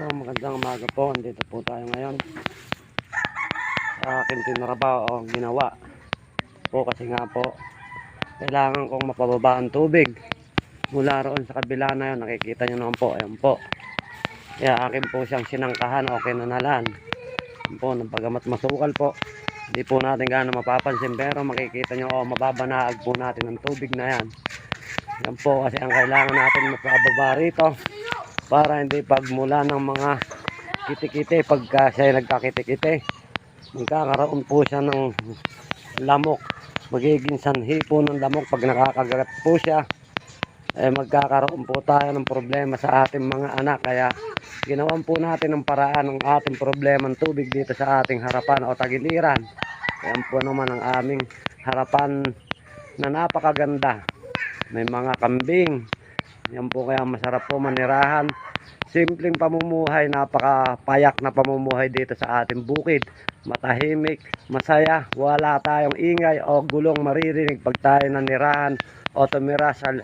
So, magandang umaga po. Andito po tayo ngayon sa aking tinrabaho o ginawa po kasi nga po kailangan kong mapababa ang tubig mula roon sa kabila na yun. Nakikita nyo naman po, ayan po. Kaya akin po siyang sinangkahan o kinanalan. Ayan po, pagamat masukal po, hindi po natin gaano mapapansin, pero makikita nyo, mababanaag po natin ang tubig na yan. Yan po kasi ang kailangan natin mapababa rito para hindi pagmula ng mga kitikite. Pagka siya nagkakiti-kite, magkakaroon po siya ng lamok, magiging sanhi po ng lamok. Pag nakakagat po siya, magkakaroon po tayo ng problema sa ating mga anak. Kaya ginawan po natin ang paraan ng ating problema ng tubig dito sa ating harapan o tagiliran. Ayan po naman ang aming harapan na napakaganda, may mga kambing. Yan po, kaya masarap po manirahan. Simpleng pamumuhay, napakapayak na pamumuhay dito sa ating bukid. Matahimik, masaya, wala tayong ingay o gulong maririnig pag tayo nanirahan o tumira sa